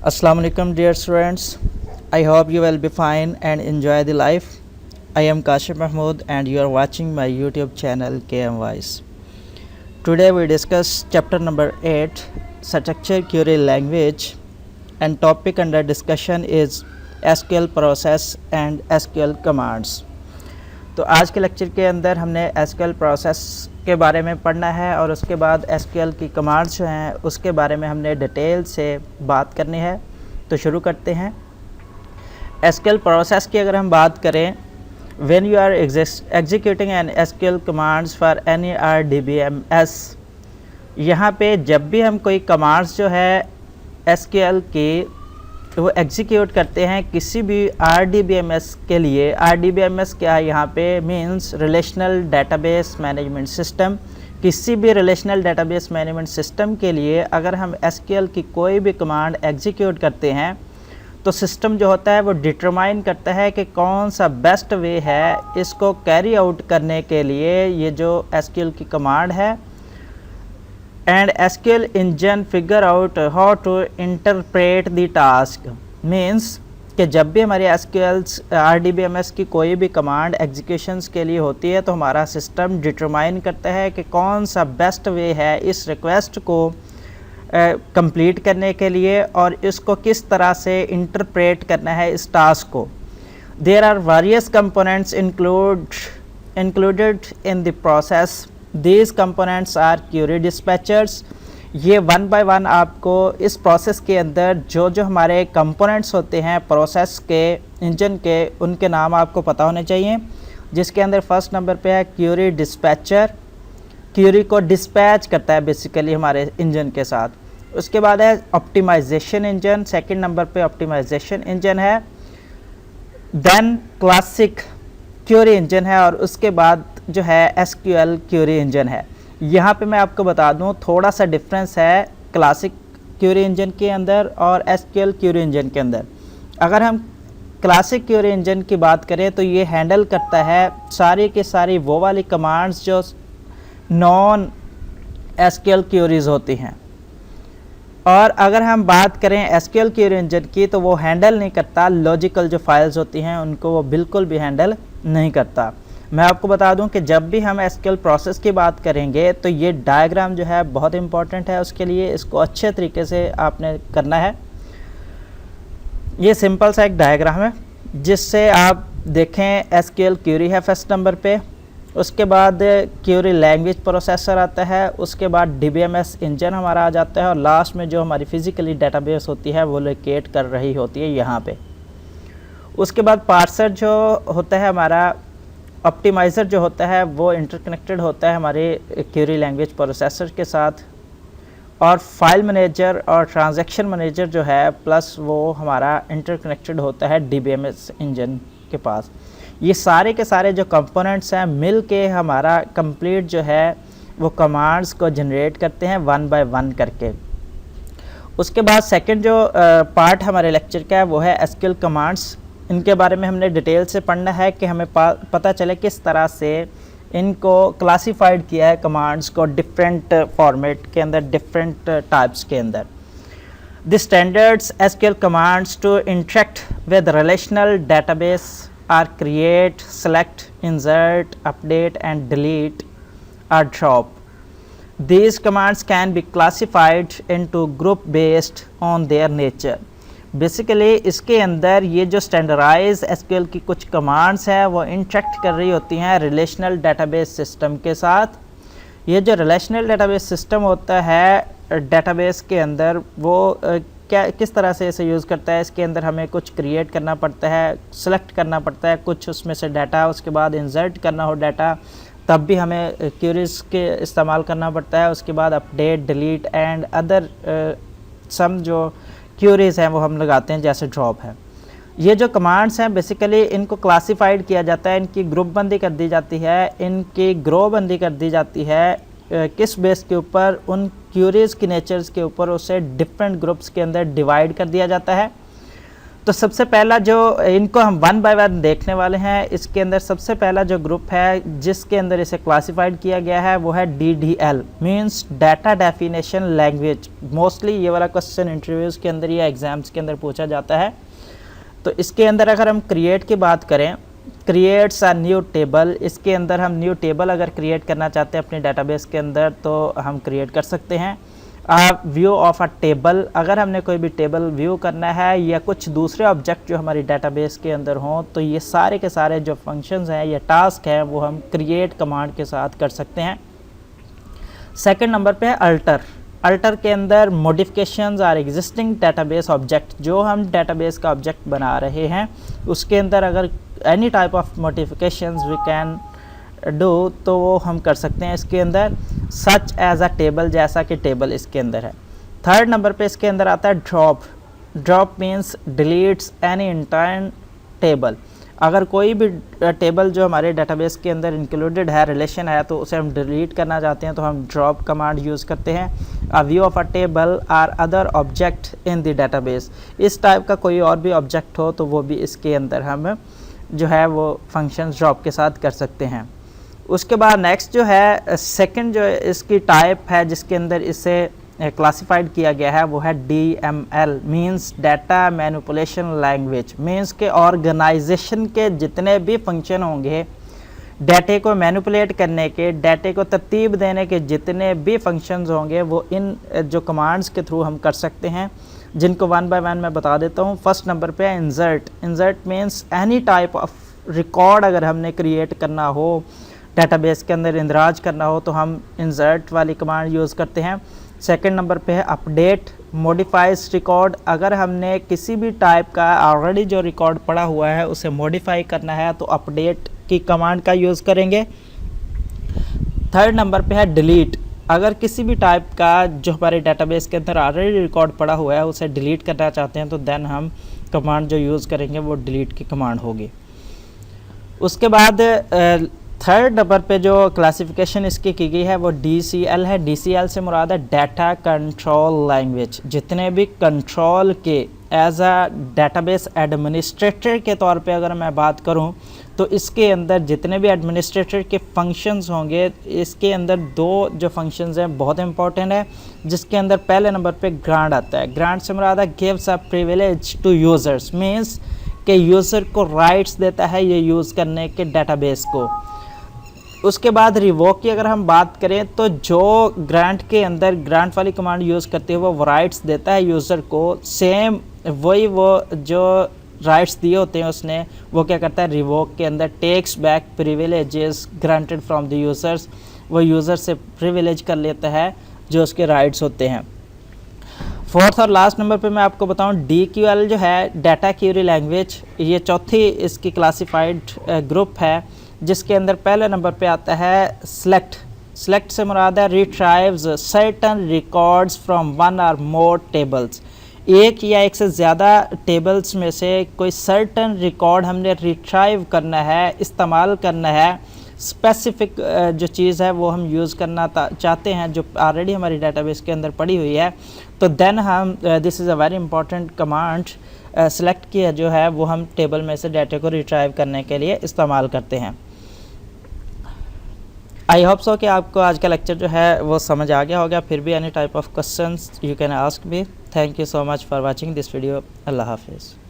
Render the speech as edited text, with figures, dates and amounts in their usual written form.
Assalamu alaikum dear students. I hope you will be fine and enjoy the life. I am Kashif Mahmood and you are watching my YouTube channel KM Wise. Today we discuss chapter number 8 Structure Query Language and topic under discussion is SQL process and SQL commands. तो आज के lecture के अंदर हमने SQL process के बारे में पढ़ना है और उसके बाद SQL की कमांड्स जो हैं उसके बारे में हमने डिटेल से बात करनी है। तो शुरू करते हैं। SQL प्रोसेस की अगर हम बात करें, when you are executing an SQL commands for any RDBMS, यहाँ पे जब भी हम कोई कमांड्स जो है SQL की वो एग्जीक्यूट करते हैं किसी भी RDBMS के लिए। RDBMS क्या है यहाँ पे, means relational database management system. किसी भी रिलेशनल डेटाबेस मैनेजमेंट सिस्टम के लिए अगर हम SQL की कोई भी कमांड एग्जीक्यूट करते हैं तो सिस्टम जो होता है वो डिटरमाइन करता है कि कौन सा बेस्ट वे है इसको कैरी आउट करने के लिए। ये जो SQL की कमांड है and SQL engine figure out how to interpret the task, means कि जब भी हमारी SQL RDBMS की कोई भी कमांड एग्जीक्यूशंस के लिए होती है तो हमारा सिस्टम डिटरमाइन करता है कि कौन सा बेस्ट वे है इस रिक्वेस्ट को कंप्लीट करने के लिए और इसको किस तरह से इंटरप्रेट करना है इस टास्क को। There are various components included in the process. These components are query dispatchers। ये वन बाय वन आपको इस प्रोसेस के अंदर जो जो हमारे कंपोनेंट्स होते हैं प्रोसेस के इंजन के, उनके नाम आपको पता होने चाहिए। जिसके अंदर फर्स्ट नंबर पे है क्यूरी डिस्पैचर, क्यूरी को डिस्पैच करता है बेसिकली हमारे इंजन के साथ। उसके बाद है ऑप्टिमाइजेशन इंजन, सेकंड नंबर पे ऑप्टिमाइजेशन इंजन है। देन क्लासिक क्यूरी इंजन है और उसके बाद जो है SQL क्यूरी इंजन है। यहाँ पे मैं आपको बता दूँ थोड़ा सा डिफरेंस है क्लासिक क्यूरी इंजन के अंदर और SQL क्यूरी इंजन के अंदर। अगर हम क्लासिक क्यूरी इंजन की बात करें तो ये हैंडल करता है सारी की सारी वो वाली कमांड्स जो नॉन SQL क्यूरीज होती हैं। और अगर हम बात करें SQL क्यूरी इंजन की तो वो हैंडल नहीं करता लॉजिकल जो फाइल्स होती हैं उनको, वो बिल्कुल भी हैंडल नहीं करता। मैं आपको बता दूं कि जब भी हम SQL प्रोसेस की बात करेंगे तो ये डायग्राम जो है बहुत इंपॉर्टेंट है, उसके लिए इसको अच्छे तरीके से आपने करना है। ये सिंपल सा एक डायग्राम है जिससे आप देखें SQL क्यूरी है फर्स्ट नंबर पे, उसके बाद क्यूरी लैंग्वेज प्रोसेसर आता है, उसके बाद DBMS इंजन हमारा आ जाता है और लास्ट में जो हमारी फिजिकली डेटाबेस होती है वो लोकेट कर रही होती है यहाँ पे। उसके बाद पार्सर जो होता है हमारा, ऑप्टिमाइज़र जो होता है वो इंटरकनेक्टेड होता है हमारे क्यूरी लैंग्वेज प्रोसेसर के साथ, और फाइल मैनेजर और ट्रांजैक्शन मैनेजर जो है प्लस वो हमारा इंटरकनेक्टेड होता है DBMS इंजन के पास। ये सारे के सारे जो कंपोनेंट्स हैं मिल के हमारा कंप्लीट जो है वो कमांड्स को जनरेट करते हैं वन बाय वन करके। उसके बाद सेकंड जो पार्ट हमारे लेक्चर का है वो है SQL कमांड्स। इनके बारे में हमने डिटेल से पढ़ना है कि हमें पता चले किस तरह से इनको क्लासिफाइड किया है कमांड्स को डिफरेंट फॉर्मेट के अंदर, डिफरेंट टाइप्स के अंदर। The standards SQL commands to interact with relational database are create, select, insert, update and delete और drop. These commands can be classified into group based on their nature। Basically इसके अंदर ये जो standardise SQL की कुछ commands हैं वो interact कर रही होती हैं रिलेशनल डेटाबेस सिस्टम के साथ। ये जो रिलेशनल डेटाबेस सिस्टम होता है डेटाबेस के अंदर वो किस तरह से इसे यूज़ करता है, इसके अंदर हमें कुछ क्रिएट करना पड़ता है, सेलेक्ट करना पड़ता है कुछ उसमें से डाटा, उसके बाद इंसर्ट करना हो डाटा तब भी हमें क्यूरीज के इस्तेमाल करना पड़ता है। उसके बाद अपडेट, डिलीट एंड अदर सम जो क्यूरीज हैं वो हम लगाते हैं जैसे ड्रॉप है। ये जो कमांड्स हैं बेसिकली इनको क्लासिफाइड किया जाता है, इनकी ग्रुप बंदी कर दी जाती है, इनकी ग्रो बंदी कर दी जाती है किस बेस के ऊपर, उन क्यूरीज की नेचर्स के ऊपर उसे डिफरेंट ग्रुप्स के अंदर डिवाइड कर दिया जाता है। तो सबसे पहला जो इनको हम वन बाय वन देखने वाले हैं, इसके अंदर सबसे पहला जो ग्रुप है जिसके अंदर इसे क्लासिफाइड किया गया है वो है DDL, means data definition language. Mostly ये वाला क्वेश्चन इंटरव्यूज़ के अंदर या एग्ज़ाम्स के अंदर पूछा जाता है। तो इसके अंदर अगर हम क्रिएट की बात करें, क्रिएट्स अ न्यू टेबल, इसके अंदर हम न्यू टेबल अगर क्रिएट करना चाहते हैं अपने डेटाबेस के अंदर तो हम क्रिएट कर सकते हैं। व्यू ऑफ अ टेबल, अगर हमने कोई भी टेबल व्यू करना है या कुछ दूसरे ऑब्जेक्ट जो हमारी डेटाबेस के अंदर हों, तो ये सारे के सारे जो फंक्शंस हैं या टास्क हैं वो हम क्रिएट कमांड के साथ कर सकते हैं। सेकंड नंबर पे है अल्टर। अल्टर के अंदर मॉडिफिकेशंस और एग्जिस्टिंग डेटाबेस ऑब्जेक्ट, जो हम डेटाबेस का ऑब्जेक्ट बना रहे हैं उसके अंदर अगर any type of modifications we can do तो वो हम कर सकते हैं इसके अंदर, सच एज अ टेबल, जैसा कि टेबल इसके अंदर है। थर्ड नंबर पे इसके अंदर आता है drop. Drop means deletes any entire table, अगर कोई भी टेबल जो हमारे डेटाबेस के अंदर इंक्लूडेड है, रिलेशन है, तो उसे हम डिलीट करना चाहते हैं तो हम ड्रॉप कमांड यूज़ करते हैं। A view of a table or other object in the database, इस टाइप का कोई और भी ऑब्जेक्ट हो तो वो भी इसके अंदर हम जो है वो फंक्शन ड्रॉप के साथ कर सकते हैं। उसके बाद नेक्स्ट जो है सेकंड जो इसकी टाइप है जिसके अंदर इसे क्लासिफाइड किया गया है वो है DML, means data manipulation language. Means के ऑर्गेनाइजेशन के जितने भी फंक्शन होंगे, डाटे को मैनिपुलेट करने के, डाटे को तरतीब देने के जितने भी फंक्शंस होंगे वो इन जो कमांड्स के थ्रू हम कर सकते हैं, जिनको वन बाय वन मैं बता देता हूँ। फर्स्ट नंबर पे है insert. Insert means any type of record अगर हमने क्रिएट करना हो, डेटाबेस के अंदर इंदराज करना हो तो हम इंसर्ट वाली कमांड यूज़ करते हैं। सेकंड नंबर पे है अपडेट, मॉडिफाइज रिकॉर्ड, अगर हमने किसी भी टाइप का ऑलरेडी जो रिकॉर्ड पड़ा हुआ है उसे मॉडिफाई करना है तो अपडेट की कमांड का यूज़ करेंगे। थर्ड नंबर पे है डिलीट, अगर किसी भी टाइप का जो हमारे डेटाबेस के अंदर ऑलरेडी रिकॉर्ड पड़ा हुआ है उसे डिलीट करना चाहते हैं तो देन हम कमांड जो यूज़ करेंगे वो डिलीट की कमांड होगी। उसके बाद थर्ड नंबर पे जो क्लासिफिकेशन इसकी की गई है वो DCL है। DCL से मुराद है डाटा कंट्रोल लैंग्वेज। जितने भी कंट्रोल के एज अ डेटाबेस एडमिनिस्ट्रेटर के तौर पे अगर मैं बात करूं तो इसके अंदर जितने भी एडमिनिस्ट्रेटर के फंक्शंस होंगे, इसके अंदर दो जो फंक्शंस हैं बहुत इंपॉर्टेंट है, जिसके अंदर पहले नंबर पे ग्रांट आता है। ग्रांट से मुराद है gives a privilege to users, means के यूज़र को राइट्स देता है ये यूज़ करने के डेटाबेस को। उसके बाद रिवोक की अगर हम बात करें तो जो ग्रांट के अंदर ग्रांट वाली कमांड यूज़ करते हुए वो राइट्स देता है यूज़र को, सेम वही वो जो राइट्स दिए होते हैं उसने वो क्या करता है रिवोक के अंदर takes back privileges granted from the users, वो यूज़र से प्रिविलेज कर लेता है जो उसके राइट्स होते हैं। फोर्थ और लास्ट नंबर पे मैं आपको बताऊं DQL जो है डाटा क्यूरी लैंग्वेज, ये चौथी इसकी क्लासिफाइड ग्रुप है, जिसके अंदर पहले नंबर पे आता है सेलेक्ट। सेलेक्ट से मुराद है रिट्राइव्स सर्टन रिकॉर्ड्स फ्रॉम वन और मोर टेबल्स, एक या एक से ज़्यादा टेबल्स में से कोई सर्टन रिकॉर्ड हमने रिट्राइव करना है, इस्तेमाल करना है। स्पेसिफिक जो चीज़ है वो हम यूज़ करना चाहते हैं जो ऑलरेडी हमारी डेटाबेस के अंदर पड़ी हुई है, तो देन हम this is a very important command select किया जो है वो हम टेबल में से डाटा को रिट्राइव करने के लिए इस्तेमाल करते हैं। आई होप सो कि आपको आज का लेक्चर जो है वो समझ आ गया होगा। फिर भी any type of questions you can ask me. Thank you so much for watching this video. अल्लाह हाफिज़।